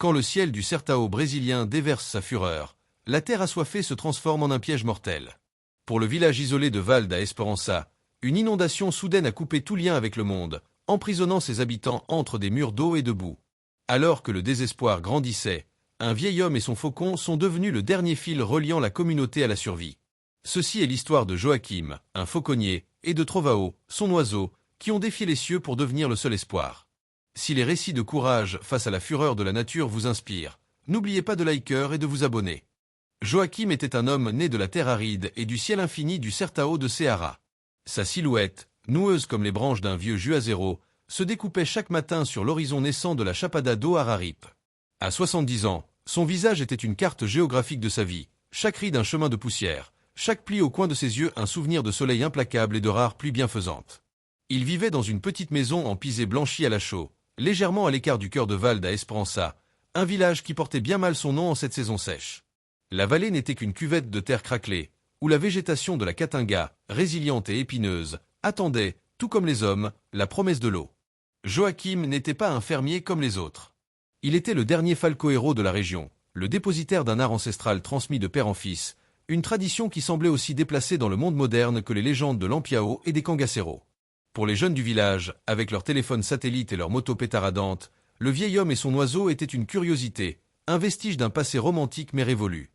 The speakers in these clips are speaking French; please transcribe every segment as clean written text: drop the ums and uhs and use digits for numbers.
Quand le ciel du Sertão brésilien déverse sa fureur, la terre assoiffée se transforme en un piège mortel. Pour le village isolé de Val da Esperança, une inondation soudaine a coupé tout lien avec le monde, emprisonnant ses habitants entre des murs d'eau et de boue. Alors que le désespoir grandissait, un vieil homme et son faucon sont devenus le dernier fil reliant la communauté à la survie. Ceci est l'histoire de Joachim, un fauconnier, et de Trovão, son oiseau, qui ont défié les cieux pour devenir le seul espoir. Si les récits de courage face à la fureur de la nature vous inspirent, n'oubliez pas de liker et de vous abonner. Joachim était un homme né de la terre aride et du ciel infini du Sertão de Ceará. Sa silhouette, noueuse comme les branches d'un vieux juazeiro, se découpait chaque matin sur l'horizon naissant de la Chapada do Araripe. À 70 ans, son visage était une carte géographique de sa vie, chaque ride un chemin de poussière, chaque pli au coin de ses yeux un souvenir de soleil implacable et de rares pluies bienfaisantes. Il vivait dans une petite maison en pisé blanchi à la chaux, légèrement à l'écart du cœur de Val da Esperança, un village qui portait bien mal son nom en cette saison sèche. La vallée n'était qu'une cuvette de terre craquelée, où la végétation de la Caatinga, résiliente et épineuse, attendait, tout comme les hommes, la promesse de l'eau. Joachim n'était pas un fermier comme les autres. Il était le dernier falco-héros de la région, le dépositaire d'un art ancestral transmis de père en fils, une tradition qui semblait aussi déplacée dans le monde moderne que les légendes de l'Ampiao et des Cangaceiro. Pour les jeunes du village, avec leurs téléphones satellites et leurs motos pétaradantes, le vieil homme et son oiseau étaient une curiosité, un vestige d'un passé romantique mais révolu.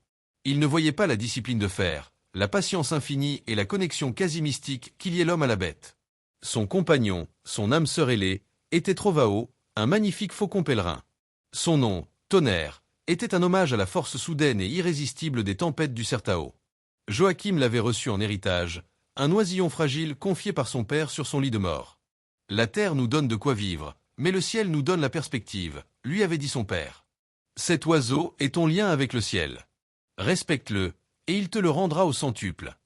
Ils ne voyaient pas la discipline de fer, la patience infinie et la connexion quasi mystique qui liait l'homme à la bête. Son compagnon, son âme sœur ailée, était Trovão, un magnifique faucon pèlerin. Son nom, Tonnerre, était un hommage à la force soudaine et irrésistible des tempêtes du Sertão. Joachim l'avait reçu en héritage, un oisillon fragile confié par son père sur son lit de mort. « La terre nous donne de quoi vivre, mais le ciel nous donne la perspective », lui avait dit son père. « Cet oiseau est ton lien avec le ciel. Respecte-le, et il te le rendra au centuple. »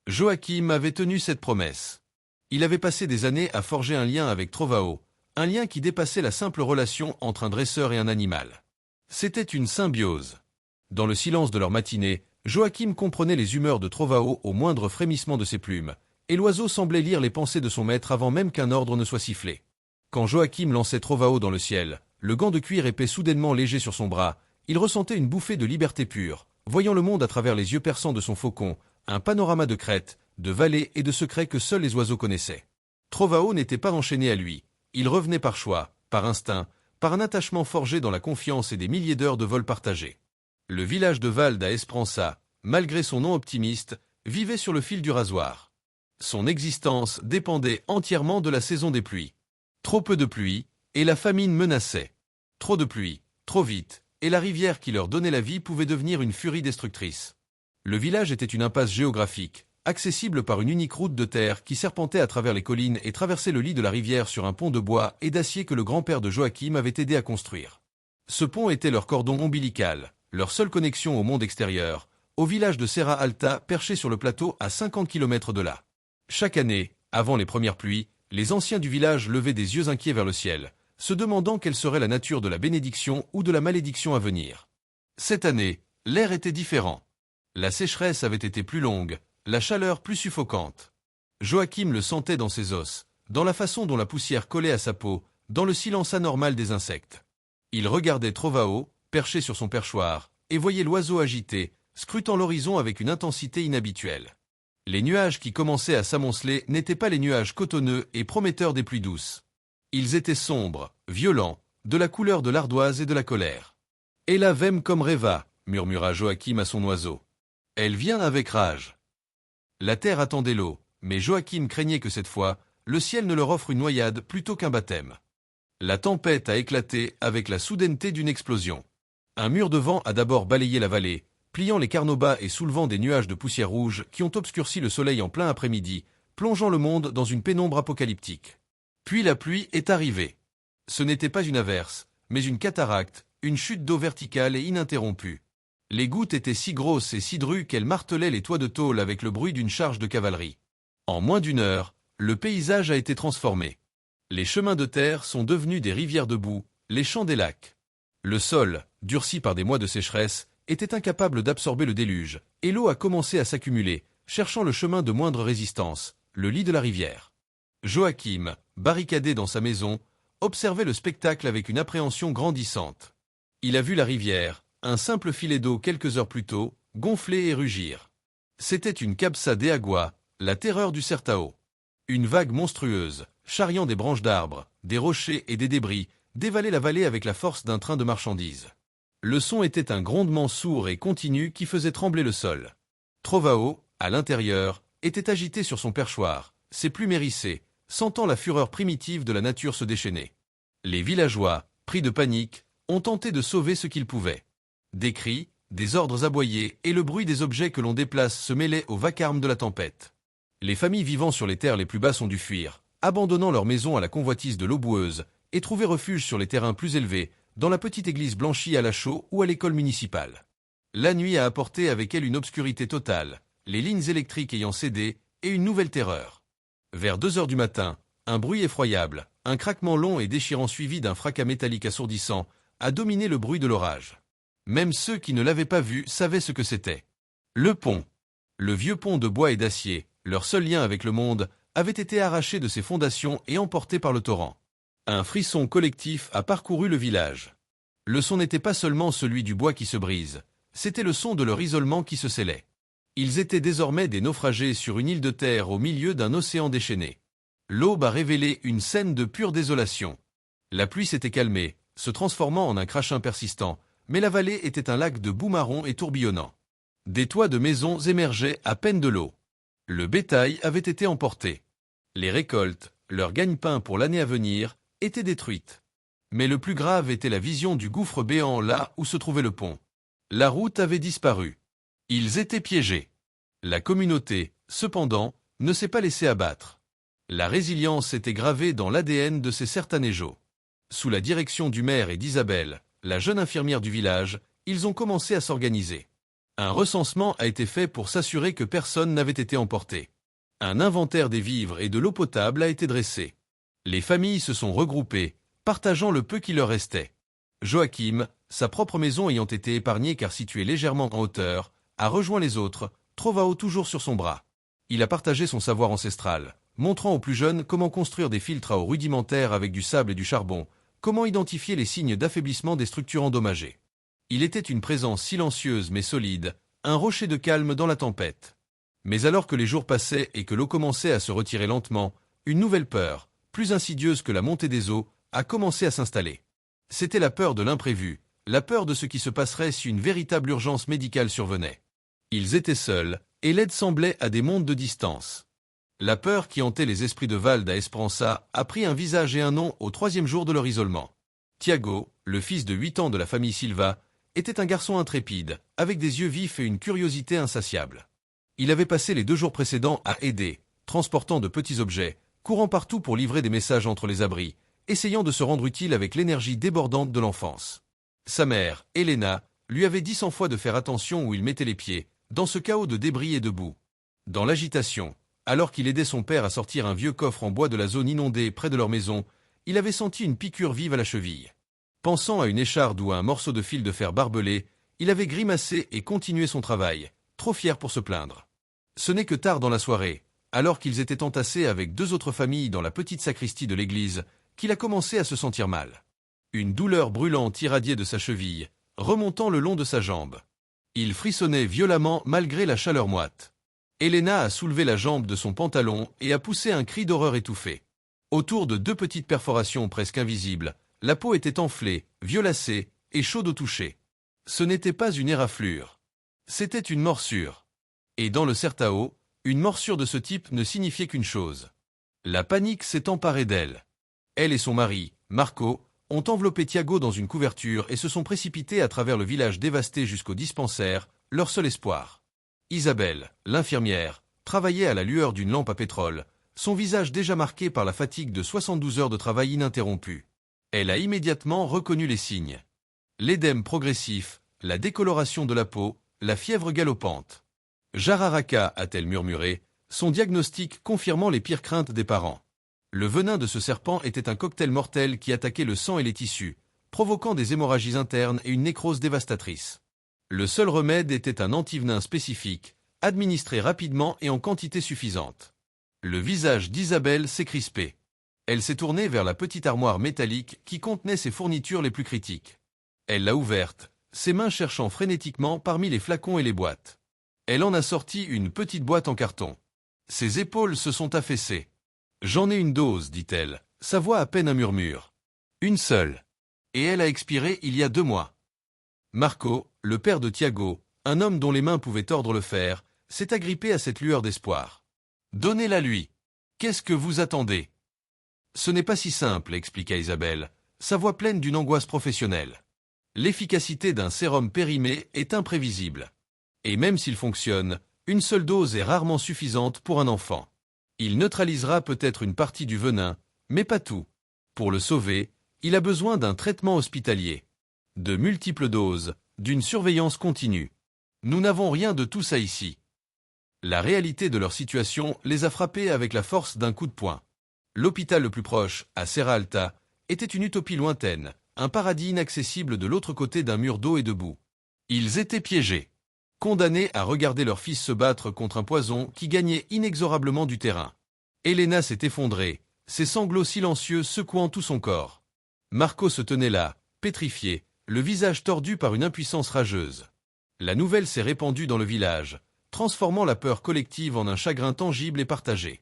Joachim avait tenu cette promesse. Il avait passé des années à forger un lien avec Trovão, un lien qui dépassait la simple relation entre un dresseur et un animal. C'était une symbiose. Dans le silence de leur matinée, Joachim comprenait les humeurs de Trovão au moindre frémissement de ses plumes, et l'oiseau semblait lire les pensées de son maître avant même qu'un ordre ne soit sifflé. Quand Joachim lançait Trovão dans le ciel, le gant de cuir épais soudainement léger sur son bras, il ressentait une bouffée de liberté pure, voyant le monde à travers les yeux perçants de son faucon, un panorama de crêtes, de vallées et de secrets que seuls les oiseaux connaissaient. Trovão n'était pas enchaîné à lui, il revenait par choix, par instinct, par un attachement forgé dans la confiance et des milliers d'heures de vol partagés. Le village de Val da Esperança, malgré son nom optimiste, vivait sur le fil du rasoir. Son existence dépendait entièrement de la saison des pluies. Trop peu de pluie, et la famine menaçait. Trop de pluie, trop vite, et la rivière qui leur donnait la vie pouvait devenir une furie destructrice. Le village était une impasse géographique, accessible par une unique route de terre qui serpentait à travers les collines et traversait le lit de la rivière sur un pont de bois et d'acier que le grand-père de Joachim avait aidé à construire. Ce pont était leur cordon ombilical, leur seule connexion au monde extérieur, au village de Serra Alta perché sur le plateau à 50 km de là. Chaque année, avant les premières pluies, les anciens du village levaient des yeux inquiets vers le ciel, se demandant quelle serait la nature de la bénédiction ou de la malédiction à venir. Cette année, l'air était différent. La sécheresse avait été plus longue, la chaleur plus suffocante. Joachim le sentait dans ses os, dans la façon dont la poussière collait à sa peau, dans le silence anormal des insectes. Il regardait Trovão, perché sur son perchoir, et voyait l'oiseau agité, scrutant l'horizon avec une intensité inhabituelle. Les nuages qui commençaient à s'amonceler n'étaient pas les nuages cotonneux et prometteurs des pluies douces. Ils étaient sombres, violents, de la couleur de l'ardoise et de la colère. « Ella vem comme reva » murmura Joachim à son oiseau. « Elle vient avec rage. » La terre attendait l'eau, mais Joachim craignait que cette fois, le ciel ne leur offre une noyade plutôt qu'un baptême. La tempête a éclaté avec la soudaineté d'une explosion. Un mur de vent a d'abord balayé la vallée, pliant les carnauba et soulevant des nuages de poussière rouge qui ont obscurci le soleil en plein après-midi, plongeant le monde dans une pénombre apocalyptique. Puis la pluie est arrivée. Ce n'était pas une averse, mais une cataracte, une chute d'eau verticale et ininterrompue. Les gouttes étaient si grosses et si drues qu'elles martelaient les toits de tôle avec le bruit d'une charge de cavalerie. En moins d'une heure, le paysage a été transformé. Les chemins de terre sont devenus des rivières de boue, les champs des lacs. Le sol, durci par des mois de sécheresse, était incapable d'absorber le déluge, et l'eau a commencé à s'accumuler, cherchant le chemin de moindre résistance, le lit de la rivière. Joachim, barricadé dans sa maison, observait le spectacle avec une appréhension grandissante. Il a vu la rivière, un simple filet d'eau quelques heures plus tôt, gonfler et rugir. C'était une Cabsa de Agua, la terreur du Certao. Une vague monstrueuse, charriant des branches d'arbres, des rochers et des débris, dévalait la vallée avec la force d'un train de marchandises. Le son était un grondement sourd et continu qui faisait trembler le sol. Trovao, à l'intérieur, était agité sur son perchoir, ses plumes hérissées, sentant la fureur primitive de la nature se déchaîner. Les villageois, pris de panique, ont tenté de sauver ce qu'ils pouvaient. Des cris, des ordres aboyés et le bruit des objets que l'on déplace se mêlaient au vacarme de la tempête. Les familles vivant sur les terres les plus basses ont dû fuir, abandonnant leurs maisons à la convoitise de l'eau boueuse, et trouver refuge sur les terrains plus élevés, dans la petite église blanchie à la chaux ou à l'école municipale. La nuit a apporté avec elle une obscurité totale, les lignes électriques ayant cédé, et une nouvelle terreur. Vers 2 heures du matin, un bruit effroyable, un craquement long et déchirant suivi d'un fracas métallique assourdissant, a dominé le bruit de l'orage. Même ceux qui ne l'avaient pas vu savaient ce que c'était. Le pont. Le vieux pont de bois et d'acier, leur seul lien avec le monde, avait été arraché de ses fondations et emporté par le torrent. Un frisson collectif a parcouru le village. Le son n'était pas seulement celui du bois qui se brise, c'était le son de leur isolement qui se scellait. Ils étaient désormais des naufragés sur une île de terre au milieu d'un océan déchaîné. L'aube a révélé une scène de pure désolation. La pluie s'était calmée, se transformant en un crachin persistant, mais la vallée était un lac de boue marron et tourbillonnant. Des toits de maisons émergeaient à peine de l'eau. Le bétail avait été emporté. Les récoltes, leur gagne-pain pour l'année à venir, étaient détruites. Mais le plus grave était la vision du gouffre béant là où se trouvait le pont. La route avait disparu. Ils étaient piégés. La communauté, cependant, ne s'est pas laissée abattre. La résilience était gravée dans l'ADN de ces Sertanejos. Sous la direction du maire et d'Isabelle, la jeune infirmière du village, ils ont commencé à s'organiser. Un recensement a été fait pour s'assurer que personne n'avait été emporté. Un inventaire des vivres et de l'eau potable a été dressé. Les familles se sont regroupées, partageant le peu qui leur restait. Joachim, sa propre maison ayant été épargnée car située légèrement en hauteur, a rejoint les autres, Trovao toujours sur son bras. Il a partagé son savoir ancestral, montrant aux plus jeunes comment construire des filtres à eau rudimentaires avec du sable et du charbon, comment identifier les signes d'affaiblissement des structures endommagées. Il était une présence silencieuse mais solide, un rocher de calme dans la tempête. Mais alors que les jours passaient et que l'eau commençait à se retirer lentement, une nouvelle peur, plus insidieuse que la montée des eaux, a commencé à s'installer. C'était la peur de l'imprévu, la peur de ce qui se passerait si une véritable urgence médicale survenait. Ils étaient seuls, et l'aide semblait à des mondes de distance. La peur qui hantait les esprits de Val da Esperança a pris un visage et un nom au 3e jour de leur isolement. Tiago, le fils de 8 ans de la famille Silva, était un garçon intrépide, avec des yeux vifs et une curiosité insatiable. Il avait passé les 2 jours précédents à aider, transportant de petits objets, courant partout pour livrer des messages entre les abris, essayant de se rendre utile avec l'énergie débordante de l'enfance. Sa mère, Elena, lui avait dit 100 fois de faire attention où il mettait les pieds, dans ce chaos de débris et de boue. Dans l'agitation, alors qu'il aidait son père à sortir un vieux coffre en bois de la zone inondée près de leur maison, il avait senti une piqûre vive à la cheville. Pensant à une écharde ou à un morceau de fil de fer barbelé, il avait grimacé et continué son travail, trop fier pour se plaindre. Ce n'est que tard dans la soirée, alors qu'ils étaient entassés avec 2 autres familles dans la petite sacristie de l'église, qu'il a commencé à se sentir mal. Une douleur brûlante irradiait de sa cheville, remontant le long de sa jambe. Il frissonnait violemment malgré la chaleur moite. Elena a soulevé la jambe de son pantalon et a poussé un cri d'horreur étouffé. Autour de 2 petites perforations presque invisibles, la peau était enflée, violacée et chaude au toucher. Ce n'était pas une éraflure. C'était une morsure. Et dans le Certao, une morsure de ce type ne signifiait qu'une chose. La panique s'est emparée d'elle. Elle et son mari, Marco, ont enveloppé Tiago dans une couverture et se sont précipités à travers le village dévasté jusqu'au dispensaire, leur seul espoir. Isabelle, l'infirmière, travaillait à la lueur d'une lampe à pétrole, son visage déjà marqué par la fatigue de 72 heures de travail ininterrompu. Elle a immédiatement reconnu les signes. L'édème progressif, la décoloration de la peau, la fièvre galopante. Jararaca, a-t-elle murmuré, son diagnostic confirmant les pires craintes des parents. Le venin de ce serpent était un cocktail mortel qui attaquait le sang et les tissus, provoquant des hémorragies internes et une nécrose dévastatrice. Le seul remède était un antivenin spécifique, administré rapidement et en quantité suffisante. Le visage d'Isabelle s'est crispé. Elle s'est tournée vers la petite armoire métallique qui contenait ses fournitures les plus critiques. Elle l'a ouverte, ses mains cherchant frénétiquement parmi les flacons et les boîtes. Elle en a sorti une petite boîte en carton. Ses épaules se sont affaissées. « J'en ai une dose, dit-elle, sa voix à peine un murmure. Une seule. Et elle a expiré il y a 2 mois. » Marco, le père de Tiago, un homme dont les mains pouvaient tordre le fer, s'est agrippé à cette lueur d'espoir. « Donnez-la lui. Qu'est-ce que vous attendez ?»« Ce n'est pas si simple, expliqua Isabelle, sa voix pleine d'une angoisse professionnelle. L'efficacité d'un sérum périmé est imprévisible. Et même s'il fonctionne, une seule dose est rarement suffisante pour un enfant. Il neutralisera peut-être une partie du venin, mais pas tout. Pour le sauver, il a besoin d'un traitement hospitalier. De multiples doses, d'une surveillance continue. Nous n'avons rien de tout ça ici. » La réalité de leur situation les a frappés avec la force d'un coup de poing. L'hôpital le plus proche, à Serra Alta, était une utopie lointaine, un paradis inaccessible de l'autre côté d'un mur d'eau et de boue. Ils étaient piégés, condamnés à regarder leur fils se battre contre un poison qui gagnait inexorablement du terrain. Elena s'est effondrée, ses sanglots silencieux secouant tout son corps. Marco se tenait là, pétrifié, le visage tordu par une impuissance rageuse. La nouvelle s'est répandue dans le village, transformant la peur collective en un chagrin tangible et partagé.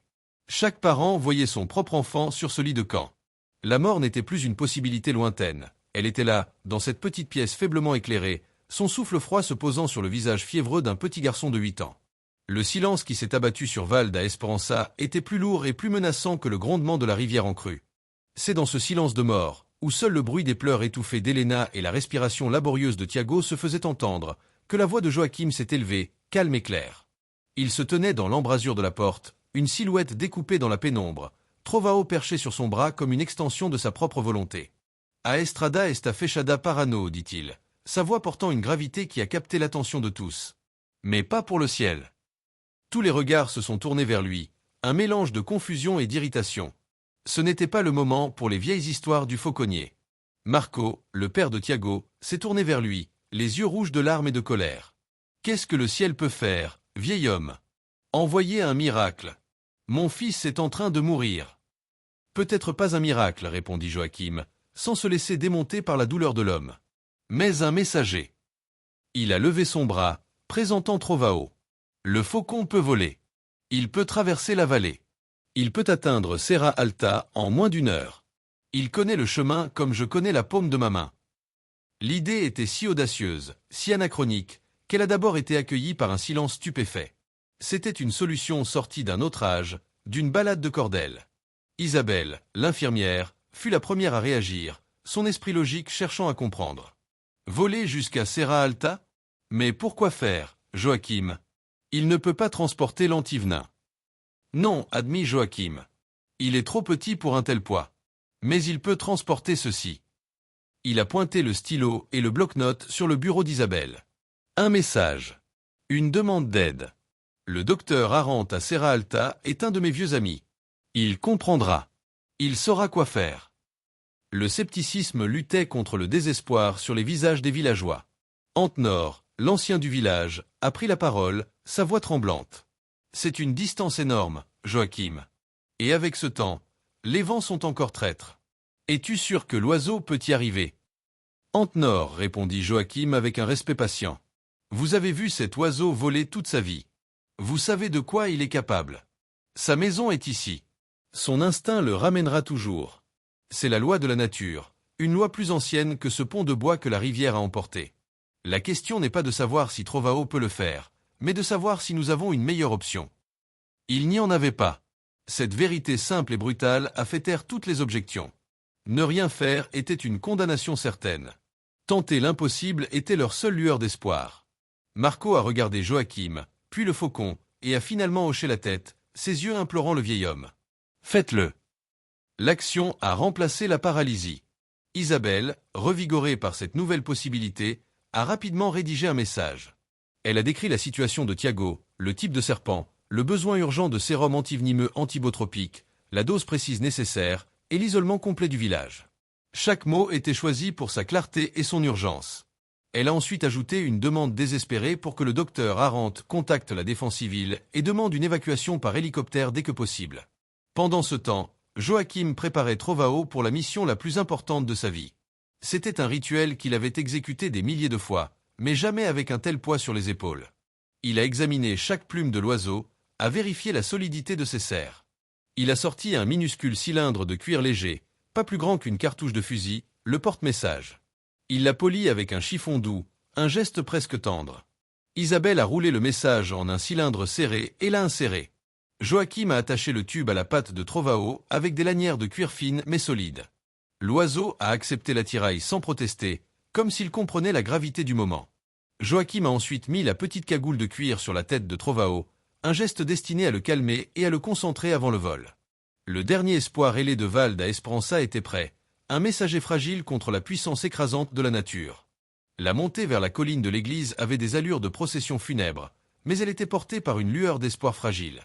Chaque parent voyait son propre enfant sur ce lit de camp. La mort n'était plus une possibilité lointaine. Elle était là, dans cette petite pièce faiblement éclairée, son souffle froid se posant sur le visage fiévreux d'un petit garçon de 8 ans. Le silence qui s'est abattu sur Val da Esperança était plus lourd et plus menaçant que le grondement de la rivière en crue. C'est dans ce silence de mort, où seul le bruit des pleurs étouffés d'Elena et la respiration laborieuse de Tiago se faisaient entendre, que la voix de Joachim s'est élevée, calme et claire. Il se tenait dans l'embrasure de la porte, une silhouette découpée dans la pénombre, Trovao perché sur son bras comme une extension de sa propre volonté. « A estrada esta fechada parano » dit-il, sa voix portant une gravité qui a capté l'attention de tous. Mais pas pour le ciel. Tous les regards se sont tournés vers lui, un mélange de confusion et d'irritation. Ce n'était pas le moment pour les vieilles histoires du fauconnier. Marco, le père de Tiago, s'est tourné vers lui, les yeux rouges de larmes et de colère. « Qu'est-ce que le ciel peut faire, vieil homme ? Envoyer un miracle. Mon fils est en train de mourir. » « Peut-être pas un miracle, répondit Joachim, sans se laisser démonter par la douleur de l'homme. Mais un messager. Il a levé son bras, présentant Trovao. Le faucon peut voler. Il peut traverser la vallée. Il peut atteindre Serra Alta en moins d'1 heure. Il connaît le chemin comme je connais la paume de ma main. L'idée était si audacieuse, si anachronique, qu'elle a d'abord été accueillie par un silence stupéfait. C'était une solution sortie d'un autre âge, d'une ballade de Cordel. Isabelle, l'infirmière, fut la première à réagir, son esprit logique cherchant à comprendre. Voler jusqu'à Serra Alta ? Mais pourquoi faire, Joachim ? Il ne peut pas transporter l'antivenin. Non, admit Joachim. Il est trop petit pour un tel poids. Mais il peut transporter ceci. Il a pointé le stylo et le bloc-notes sur le bureau d'Isabelle. Un message. Une demande d'aide. Le docteur Arendt à Serra Alta est un de mes vieux amis. Il comprendra. Il saura quoi faire. Le scepticisme luttait contre le désespoir sur les visages des villageois. Antenor, l'ancien du village, a pris la parole, sa voix tremblante. C'est une distance énorme, Joachim. Et avec ce temps, les vents sont encore traîtres. Es-tu sûr que l'oiseau peut y arriver ? Antenor, répondit Joachim avec un respect patient. Vous avez vu cet oiseau voler toute sa vie. Vous savez de quoi il est capable. Sa maison est ici. Son instinct le ramènera toujours. C'est la loi de la nature, une loi plus ancienne que ce pont de bois que la rivière a emporté. La question n'est pas de savoir si Trovao peut le faire, mais de savoir si nous avons une meilleure option. Il n'y en avait pas. Cette vérité simple et brutale a fait taire toutes les objections. Ne rien faire était une condamnation certaine. Tenter l'impossible était leur seule lueur d'espoir. Marco a regardé Joachim, puis le faucon, et a finalement hoché la tête, ses yeux implorant le vieil homme. Faites-le. L'action a remplacé la paralysie. Isabelle, revigorée par cette nouvelle possibilité, a rapidement rédigé un message. Elle a décrit la situation de Tiago, le type de serpent, le besoin urgent de sérum antivenimeux antibotropique, la dose précise nécessaire et l'isolement complet du village. Chaque mot était choisi pour sa clarté et son urgence. Elle a ensuite ajouté une demande désespérée pour que le docteur Arendt contacte la défense civile et demande une évacuation par hélicoptère dès que possible. Pendant ce temps, Joachim préparait Trovao pour la mission la plus importante de sa vie. C'était un rituel qu'il avait exécuté des milliers de fois, mais jamais avec un tel poids sur les épaules. Il a examiné chaque plume de l'oiseau, a vérifié la solidité de ses serres. Il a sorti un minuscule cylindre de cuir léger, pas plus grand qu'une cartouche de fusil, le porte-message. Il l'a poli avec un chiffon doux, un geste presque tendre. Isabelle a roulé le message en un cylindre serré et l'a inséré. Joachim a attaché le tube à la patte de Trovao avec des lanières de cuir fine mais solides. L'oiseau a accepté l'attirail sans protester, comme s'il comprenait la gravité du moment. Joachim a ensuite mis la petite cagoule de cuir sur la tête de Trovao, un geste destiné à le calmer et à le concentrer avant le vol. Le dernier espoir ailé de Val d'Esperança était prêt, un messager fragile contre la puissance écrasante de la nature. La montée vers la colline de l'église avait des allures de procession funèbre, mais elle était portée par une lueur d'espoir fragile.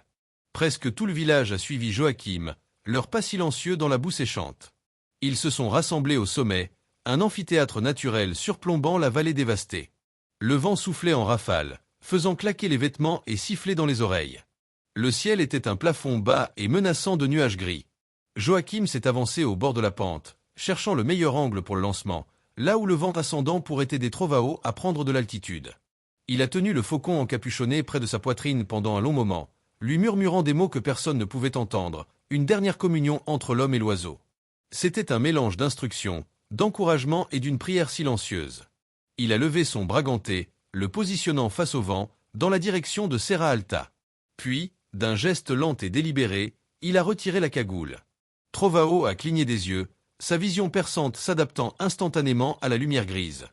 Presque tout le village a suivi Joachim, leur pas silencieux dans la boue séchante. Ils se sont rassemblés au sommet, un amphithéâtre naturel surplombant la vallée dévastée. Le vent soufflait en rafales, faisant claquer les vêtements et siffler dans les oreilles. Le ciel était un plafond bas et menaçant de nuages gris. Joachim s'est avancé au bord de la pente, cherchant le meilleur angle pour le lancement, là où le vent ascendant pourrait aider Trovao à prendre de l'altitude. Il a tenu le faucon encapuchonné près de sa poitrine pendant un long moment, lui murmurant des mots que personne ne pouvait entendre, une dernière communion entre l'homme et l'oiseau. C'était un mélange d'instructions, d'encouragement et d'une prière silencieuse. Il a levé son bras ganté, le positionnant face au vent, dans la direction de Serra Alta. Puis, d'un geste lent et délibéré, il a retiré la cagoule. Trovao a cligné des yeux, sa vision perçante s'adaptant instantanément à la lumière grise.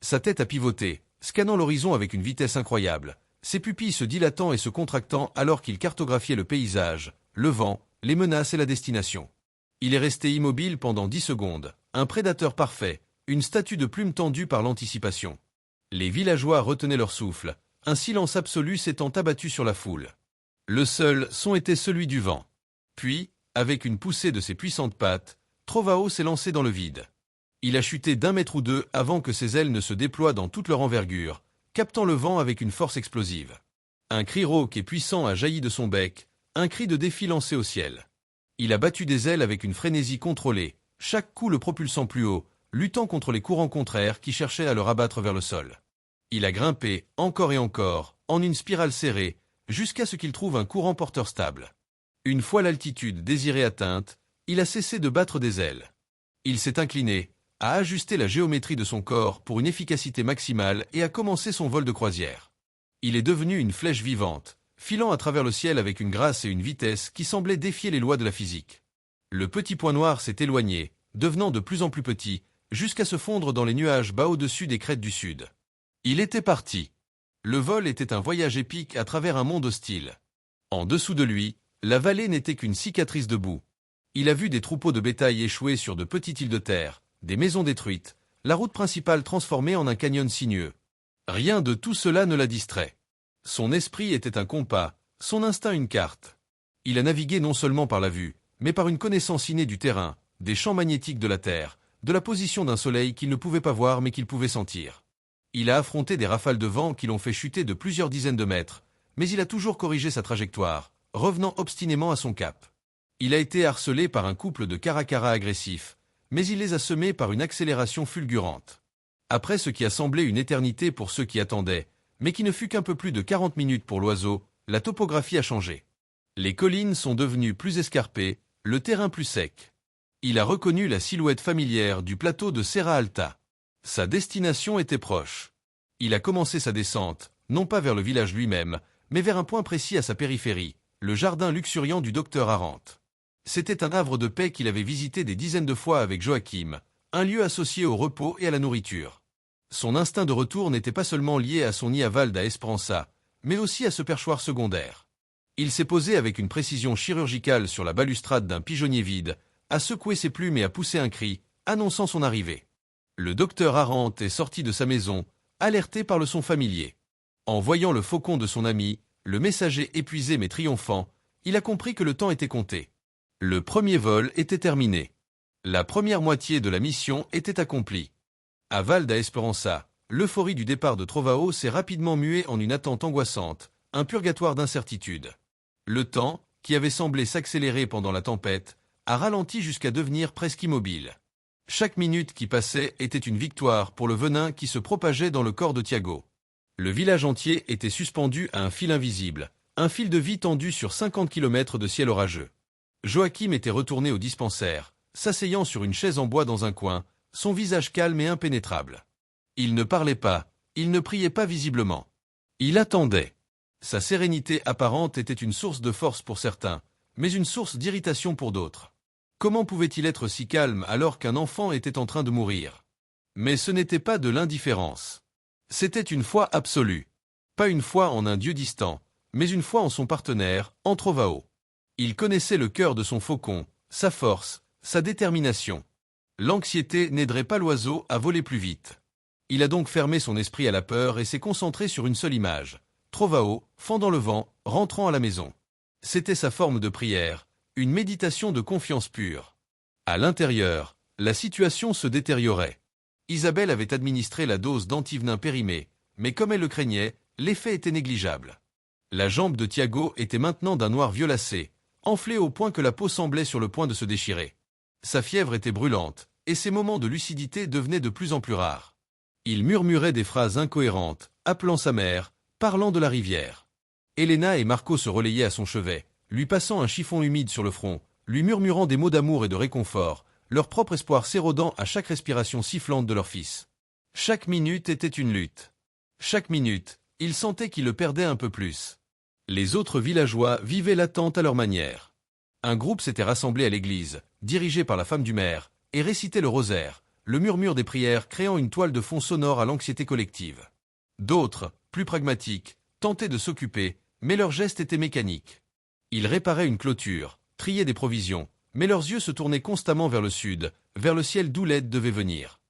Sa tête a pivoté, scannant l'horizon avec une vitesse incroyable, ses pupilles se dilatant et se contractant alors qu'il cartographiait le paysage, le vent, les menaces et la destination. Il est resté immobile pendant 10 secondes, un prédateur parfait, une statue de plumes tendue par l'anticipation. Les villageois retenaient leur souffle, un silence absolu s'étant abattu sur la foule. Le seul son était celui du vent. Puis, avec une poussée de ses puissantes pattes, Trovao s'est lancé dans le vide. Il a chuté d'1 mètre ou 2 avant que ses ailes ne se déploient dans toute leur envergure, captant le vent avec une force explosive. Un cri rauque et puissant a jailli de son bec, un cri de défi lancé au ciel. Il a battu des ailes avec une frénésie contrôlée, chaque coup le propulsant plus haut, luttant contre les courants contraires qui cherchaient à le rabattre vers le sol. Il a grimpé, encore et encore, en une spirale serrée, jusqu'à ce qu'il trouve un courant porteur stable. Une fois l'altitude désirée atteinte, il a cessé de battre des ailes. Il s'est incliné, a ajusté la géométrie de son corps pour une efficacité maximale et a commencé son vol de croisière. Il est devenu une flèche vivante, filant à travers le ciel avec une grâce et une vitesse qui semblaient défier les lois de la physique. Le petit point noir s'est éloigné, devenant de plus en plus petit, jusqu'à se fondre dans les nuages bas au-dessus des crêtes du sud. Il était parti. Le vol était un voyage épique à travers un monde hostile. En dessous de lui, la vallée n'était qu'une cicatrice de boue. Il a vu des troupeaux de bétail échoués sur de petites îles de terre, des maisons détruites, la route principale transformée en un canyon sinueux. Rien de tout cela ne l'a distrait. Son esprit était un compas, son instinct une carte. Il a navigué non seulement par la vue, mais par une connaissance innée du terrain, des champs magnétiques de la Terre, de la position d'un soleil qu'il ne pouvait pas voir mais qu'il pouvait sentir. Il a affronté des rafales de vent qui l'ont fait chuter de plusieurs dizaines de mètres, mais il a toujours corrigé sa trajectoire, revenant obstinément à son cap. Il a été harcelé par un couple de caracara agressifs, mais il les a semés par une accélération fulgurante. Après ce qui a semblé une éternité pour ceux qui attendaient, mais qui ne fut qu'un peu plus de 40 minutes pour l'oiseau, la topographie a changé. Les collines sont devenues plus escarpées, le terrain plus sec. Il a reconnu la silhouette familière du plateau de Serra Alta. Sa destination était proche. Il a commencé sa descente, non pas vers le village lui-même, mais vers un point précis à sa périphérie, le jardin luxuriant du docteur Arendt. C'était un havre de paix qu'il avait visité des dizaines de fois avec Joachim, un lieu associé au repos et à la nourriture. Son instinct de retour n'était pas seulement lié à son nid à Val d'Esperança, mais aussi à ce perchoir secondaire. Il s'est posé avec une précision chirurgicale sur la balustrade d'un pigeonnier vide, a secoué ses plumes et a poussé un cri, annonçant son arrivée. Le docteur Arendt est sorti de sa maison, alerté par le son familier. En voyant le faucon de son ami, le messager épuisé mais triomphant, il a compris que le temps était compté. Le premier vol était terminé. La première moitié de la mission était accomplie. À Val d'Esperança, l'euphorie du départ de Trovao s'est rapidement muée en une attente angoissante, un purgatoire d'incertitude. Le temps, qui avait semblé s'accélérer pendant la tempête, a ralenti jusqu'à devenir presque immobile. Chaque minute qui passait était une victoire pour le venin qui se propageait dans le corps de Thiago. Le village entier était suspendu à un fil invisible, un fil de vie tendu sur 50 km de ciel orageux. Joachim était retourné au dispensaire, s'asseyant sur une chaise en bois dans un coin, son visage calme et impénétrable. Il ne parlait pas, il ne priait pas visiblement. Il attendait. Sa sérénité apparente était une source de force pour certains, mais une source d'irritation pour d'autres. Comment pouvait-il être si calme alors qu'un enfant était en train de mourir? Mais ce n'était pas de l'indifférence. C'était une foi absolue. Pas une foi en un Dieu distant, mais une foi en son partenaire, en Trovao. Il connaissait le cœur de son faucon, sa force, sa détermination. L'anxiété n'aiderait pas l'oiseau à voler plus vite. Il a donc fermé son esprit à la peur et s'est concentré sur une seule image. Trovao, fendant le vent, rentrant à la maison. C'était sa forme de prière, une méditation de confiance pure. À l'intérieur, la situation se détériorait. Isabelle avait administré la dose d'antivenin périmé, mais comme elle le craignait, l'effet était négligeable. La jambe de Thiago était maintenant d'un noir violacé, enflée au point que la peau semblait sur le point de se déchirer. Sa fièvre était brûlante, et ses moments de lucidité devenaient de plus en plus rares. Il murmurait des phrases incohérentes, appelant sa mère, parlant de la rivière. Elena et Marco se relayaient à son chevet, lui passant un chiffon humide sur le front, lui murmurant des mots d'amour et de réconfort, leur propre espoir s'érodant à chaque respiration sifflante de leur fils. Chaque minute était une lutte. Chaque minute, ils sentaient qu'ils le perdaient un peu plus. Les autres villageois vivaient l'attente à leur manière. Un groupe s'était rassemblé à l'église, dirigé par la femme du maire, et récitait le rosaire, le murmure des prières créant une toile de fond sonore à l'anxiété collective. D'autres, plus pragmatiques, tentaient de s'occuper, mais leurs gestes étaient mécaniques. Ils réparaient une clôture, triaient des provisions, mais leurs yeux se tournaient constamment vers le sud, vers le ciel d'où l'aide devait venir.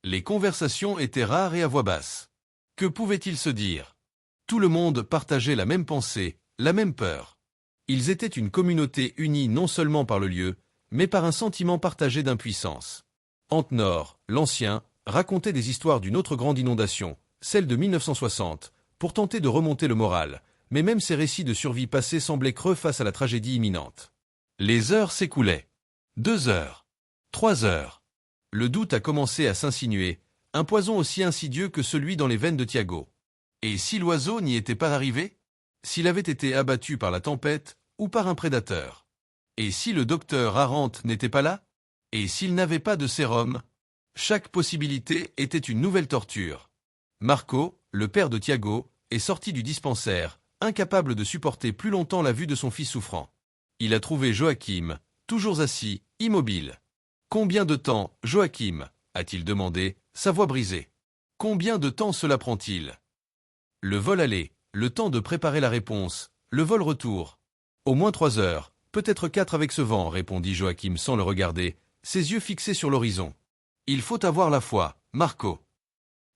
Les conversations étaient rares et à voix basse. Que pouvaient-ils se dire? Tout le monde partageait la même pensée, la même peur. Ils étaient une communauté unie non seulement par le lieu, mais par un sentiment partagé d'impuissance. Antenor, l'ancien, racontait des histoires d'une autre grande inondation, celle de 1960, pour tenter de remonter le moral, mais même ces récits de survie passée semblaient creux face à la tragédie imminente. Les heures s'écoulaient. 2 heures. 3 heures. Le doute a commencé à s'insinuer, un poison aussi insidieux que celui dans les veines de Thiago. Et si l'oiseau n'y était pas arrivé? S'il avait été abattu par la tempête ou par un prédateur? Et si le docteur Arendt n'était pas là? Et s'il n'avait pas de sérum? Chaque possibilité était une nouvelle torture. Marco, le père de Thiago, est sorti du dispensaire, incapable de supporter plus longtemps la vue de son fils souffrant. Il a trouvé Joachim, toujours assis, immobile. « Combien de temps, Joachim ?» a-t-il demandé, sa voix brisée. « Combien de temps cela prend-il » Le vol aller, le temps de préparer la réponse, le vol retour. « Au moins 3 heures, peut-être 4 avec ce vent, » répondit Joachim sans le regarder, ses yeux fixés sur l'horizon. « Il faut avoir la foi, Marco. »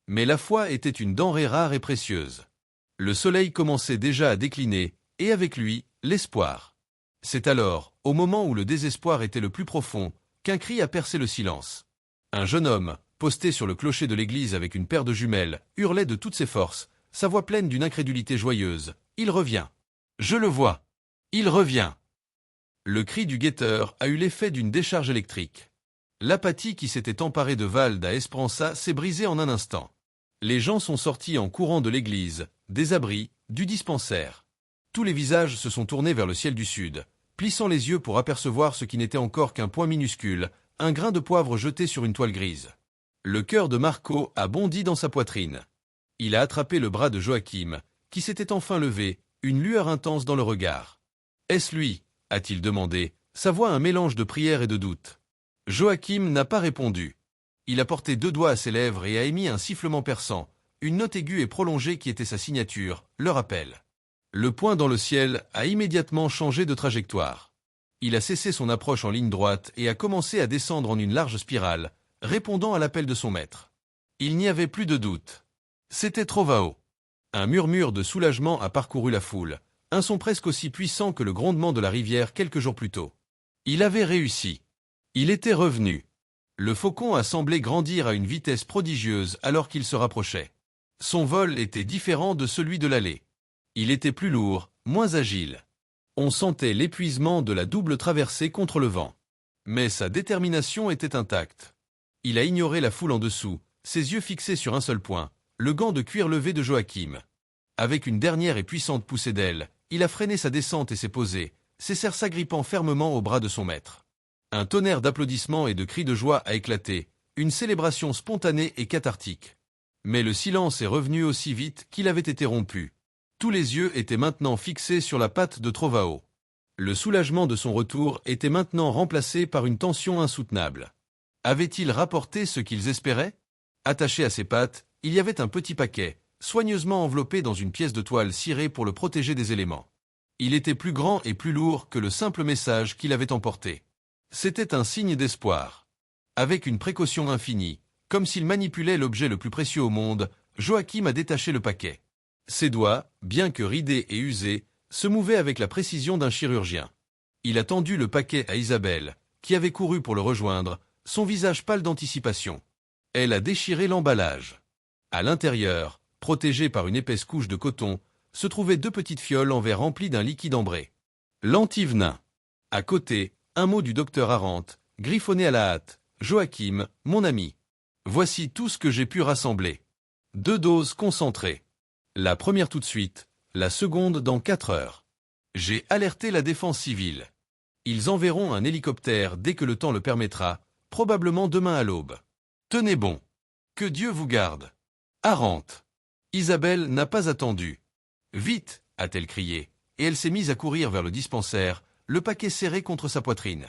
Mais la foi était une denrée rare et précieuse. Le soleil commençait déjà à décliner, et avec lui, l'espoir. C'est alors, au moment où le désespoir était le plus profond, qu'un cri a percé le silence. Un jeune homme, posté sur le clocher de l'église avec une paire de jumelles, hurlait de toutes ses forces, sa voix pleine d'une incrédulité joyeuse. « Il revient. Je le vois. Il revient. » Le cri du guetteur a eu l'effet d'une décharge électrique. L'apathie qui s'était emparée de Val à Esperança s'est brisée en un instant. Les gens sont sortis en courant de l'église, des abris, du dispensaire. Tous les visages se sont tournés vers le ciel du sud, plissant les yeux pour apercevoir ce qui n'était encore qu'un point minuscule, un grain de poivre jeté sur une toile grise. Le cœur de Marco a bondi dans sa poitrine. Il a attrapé le bras de Joachim, qui s'était enfin levé, une lueur intense dans le regard. « Est-ce lui ?» a-t-il demandé, sa voix un mélange de prière et de doute. Joachim n'a pas répondu. Il a porté 2 doigts à ses lèvres et a émis un sifflement perçant, une note aiguë et prolongée qui était sa signature, le rappel. Le point dans le ciel a immédiatement changé de trajectoire. Il a cessé son approche en ligne droite et a commencé à descendre en une large spirale, répondant à l'appel de son maître. Il n'y avait plus de doute. C'était Trovao. Un murmure de soulagement a parcouru la foule, un son presque aussi puissant que le grondement de la rivière quelques jours plus tôt. Il avait réussi. Il était revenu. Le faucon a semblé grandir à une vitesse prodigieuse alors qu'il se rapprochait. Son vol était différent de celui de l'allée. Il était plus lourd, moins agile. On sentait l'épuisement de la double traversée contre le vent. Mais sa détermination était intacte. Il a ignoré la foule en dessous, ses yeux fixés sur un seul point, le gant de cuir levé de Joachim. Avec une dernière et puissante poussée d'aile, il a freiné sa descente et s'est posé, ses serres s'agrippant fermement au bras de son maître. Un tonnerre d'applaudissements et de cris de joie a éclaté, une célébration spontanée et cathartique. Mais le silence est revenu aussi vite qu'il avait été rompu. Tous les yeux étaient maintenant fixés sur la patte de Trovao. Le soulagement de son retour était maintenant remplacé par une tension insoutenable. Avaient-ils rapporté ce qu'ils espéraient? Attaché à ses pattes, il y avait un petit paquet, soigneusement enveloppé dans une pièce de toile cirée pour le protéger des éléments. Il était plus grand et plus lourd que le simple message qu'il avait emporté. C'était un signe d'espoir. Avec une précaution infinie, comme s'il manipulait l'objet le plus précieux au monde, Joachim a détaché le paquet. Ses doigts, bien que ridés et usés, se mouvaient avec la précision d'un chirurgien. Il a tendu le paquet à Isabelle, qui avait couru pour le rejoindre, son visage pâle d'anticipation. Elle a déchiré l'emballage. À l'intérieur, protégées par une épaisse couche de coton, se trouvaient 2 petites fioles en verre remplies d'un liquide ambré. L'antivenin. À côté, un mot du docteur Arendt, griffonné à la hâte. Joachim, mon ami. Voici tout ce que j'ai pu rassembler. 2 doses concentrées. La première tout de suite, la seconde dans 4 heures. J'ai alerté la défense civile. Ils enverront un hélicoptère dès que le temps le permettra, probablement demain à l'aube. Tenez bon. Que Dieu vous garde. Arendt. Isabelle n'a pas attendu. Vite, a-t-elle crié, et elle s'est mise à courir vers le dispensaire, le paquet serré contre sa poitrine.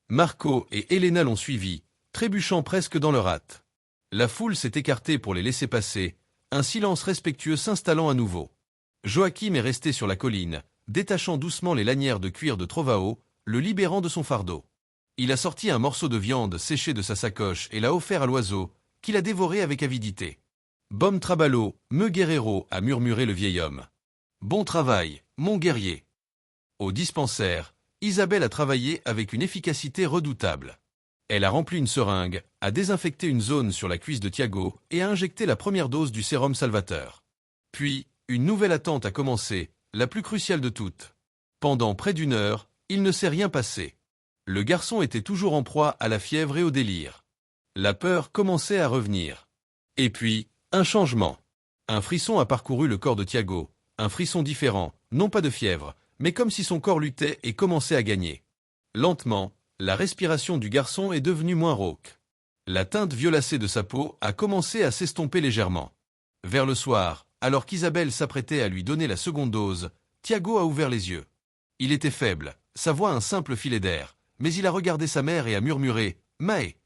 Marco et Elena l'ont suivi, trébuchant presque dans leur hâte. La foule s'est écartée pour les laisser passer, un silence respectueux s'installant à nouveau. Joachim est resté sur la colline, détachant doucement les lanières de cuir de Trovao, le libérant de son fardeau. Il a sorti un morceau de viande séchée de sa sacoche et l'a offert à l'oiseau, qu'il a dévoré avec avidité. « Bom trabalho, me guerrero » a murmuré le vieil homme. « Bon travail, mon guerrier » Au dispensaire, Isabelle a travaillé avec une efficacité redoutable. Elle a rempli une seringue, a désinfecté une zone sur la cuisse de Thiago et a injecté la première dose du sérum salvateur. Puis, une nouvelle attente a commencé, la plus cruciale de toutes. Pendant près d'1 heure, il ne s'est rien passé. Le garçon était toujours en proie à la fièvre et au délire. La peur commençait à revenir. Et puis, un changement. Un frisson a parcouru le corps de Thiago, un frisson différent, non pas de fièvre, mais comme si son corps luttait et commençait à gagner. Lentement, la respiration du garçon est devenue moins rauque. La teinte violacée de sa peau a commencé à s'estomper légèrement. Vers le soir, alors qu'Isabelle s'apprêtait à lui donner la seconde dose, Thiago a ouvert les yeux. Il était faible, sa voix un simple filet d'air, mais il a regardé sa mère et a murmuré « Mae ».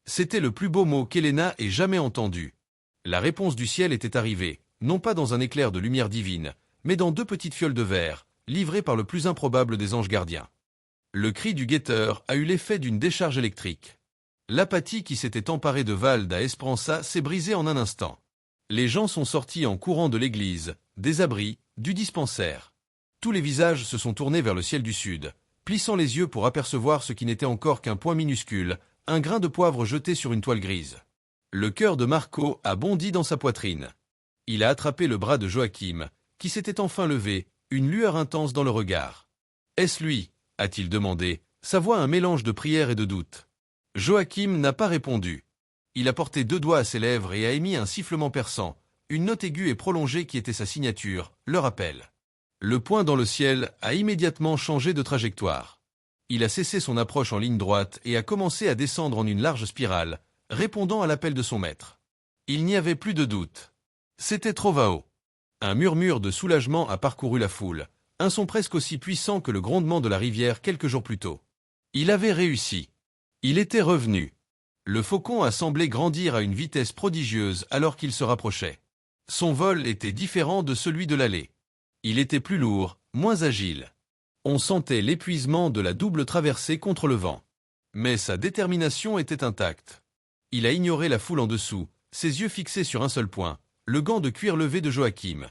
C'était le plus beau mot qu'Elena ait jamais entendu. La réponse du ciel était arrivée, non pas dans un éclair de lumière divine, mais dans 2 petites fioles de verre, livrées par le plus improbable des anges gardiens. Le cri du guetteur a eu l'effet d'une décharge électrique. L'apathie qui s'était emparée de Val à Esperança s'est brisée en un instant. Les gens sont sortis en courant de l'église, des abris, du dispensaire. Tous les visages se sont tournés vers le ciel du sud, plissant les yeux pour apercevoir ce qui n'était encore qu'un point minuscule, un grain de poivre jeté sur une toile grise. Le cœur de Marco a bondi dans sa poitrine. Il a attrapé le bras de Joachim, qui s'était enfin levé, une lueur intense dans le regard. « Est-ce lui » a-t-il demandé, sa voix un mélange de prière et de doute. Joachim n'a pas répondu. Il a porté 2 doigts à ses lèvres et a émis un sifflement perçant, une note aiguë et prolongée qui était sa signature, le rappel. Le point dans le ciel a immédiatement changé de trajectoire. Il a cessé son approche en ligne droite et a commencé à descendre en une large spirale, répondant à l'appel de son maître. Il n'y avait plus de doute. C'était Trovao. Un murmure de soulagement a parcouru la foule, un son presque aussi puissant que le grondement de la rivière quelques jours plus tôt. Il avait réussi. Il était revenu. Le faucon a semblé grandir à une vitesse prodigieuse alors qu'il se rapprochait. Son vol était différent de celui de l'allée. Il était plus lourd, moins agile. On sentait l'épuisement de la double traversée contre le vent. Mais sa détermination était intacte. Il a ignoré la foule en dessous, ses yeux fixés sur un seul point, le gant de cuir levé de Joachim.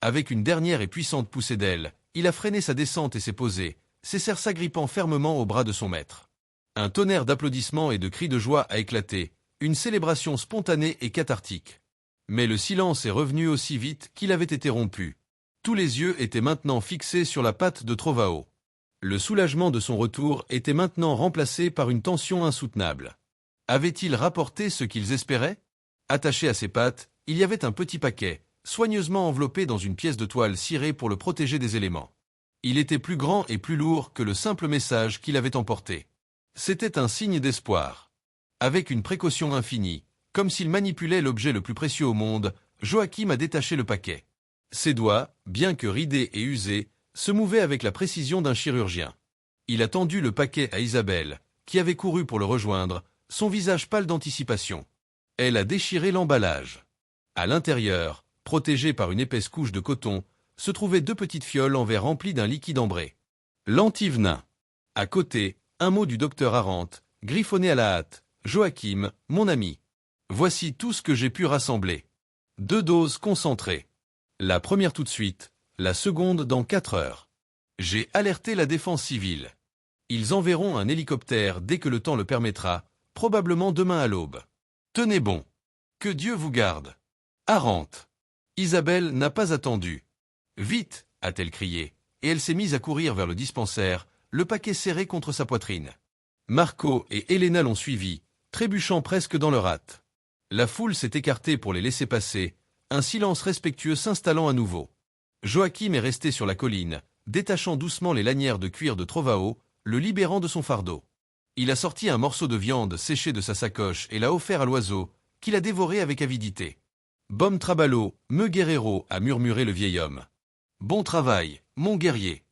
Avec une dernière et puissante poussée d'aile, il a freiné sa descente et s'est posé, ses serres s'agrippant fermement au bras de son maître. Un tonnerre d'applaudissements et de cris de joie a éclaté, une célébration spontanée et cathartique. Mais le silence est revenu aussi vite qu'il avait été rompu. Tous les yeux étaient maintenant fixés sur la patte de Trovao. Le soulagement de son retour était maintenant remplacé par une tension insoutenable. Avaient-ils rapporté ce qu'ils espéraient? Attaché à ses pattes, il y avait un petit paquet, soigneusement enveloppé dans une pièce de toile cirée pour le protéger des éléments. Il était plus grand et plus lourd que le simple message qu'il avait emporté. C'était un signe d'espoir. Avec une précaution infinie, comme s'il manipulait l'objet le plus précieux au monde, Joachim a détaché le paquet. Ses doigts, bien que ridés et usés, se mouvaient avec la précision d'un chirurgien. Il a tendu le paquet à Isabelle, qui avait couru pour le rejoindre, son visage pâle d'anticipation. Elle a déchiré l'emballage. À l'intérieur, protégées par une épaisse couche de coton, se trouvaient 2 petites fioles en verre remplies d'un liquide ambré. L'antivenin. À côté, un mot du docteur Arendt, griffonné à la hâte. Joachim, mon ami. Voici tout ce que j'ai pu rassembler. 2 doses concentrées. La première tout de suite, la seconde dans 4 heures. J'ai alerté la défense civile. Ils enverront un hélicoptère dès que le temps le permettra, probablement demain à l'aube. Tenez bon. Que Dieu vous garde. Arendt. Isabelle n'a pas attendu. Vite, a-t-elle crié, et elle s'est mise à courir vers le dispensaire, le paquet serré contre sa poitrine. Marco et Elena l'ont suivi, trébuchant presque dans leur hâte. La foule s'est écartée pour les laisser passer, un silence respectueux s'installant à nouveau. Joachim est resté sur la colline, détachant doucement les lanières de cuir de Trovao, le libérant de son fardeau. Il a sorti un morceau de viande séchée de sa sacoche et l'a offert à l'oiseau, qu'il a dévoré avec avidité. « Bom trabalho, me guerrero » a murmuré le vieil homme. « Bon travail, mon guerrier »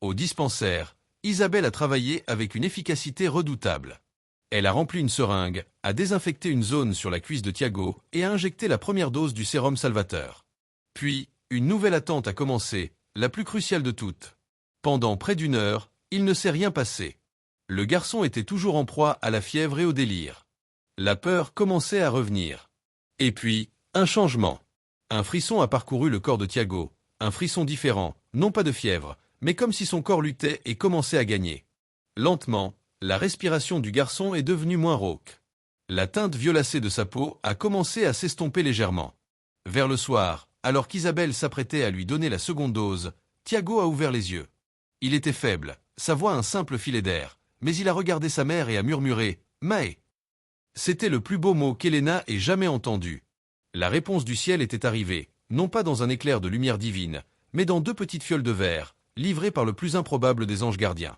Au dispensaire, Isabelle a travaillé avec une efficacité redoutable. Elle a rempli une seringue, a désinfecté une zone sur la cuisse de Thiago et a injecté la première dose du sérum salvateur. Puis, une nouvelle attente a commencé, la plus cruciale de toutes. Pendant près d'1 heure, il ne s'est rien passé. Le garçon était toujours en proie à la fièvre et au délire. La peur commençait à revenir. Et puis, un changement. Un frisson a parcouru le corps de Thiago, un frisson différent, non pas de fièvre, mais comme si son corps luttait et commençait à gagner. Lentement, la respiration du garçon est devenue moins rauque. La teinte violacée de sa peau a commencé à s'estomper légèrement. Vers le soir, alors qu'Isabelle s'apprêtait à lui donner la seconde dose, Thiago a ouvert les yeux. Il était faible, sa voix un simple filet d'air, mais il a regardé sa mère et a murmuré « Mae ». C'était le plus beau mot qu'Elena ait jamais entendu. La réponse du ciel était arrivée, non pas dans un éclair de lumière divine, mais dans 2 petites fioles de verre, livrées par le plus improbable des anges gardiens.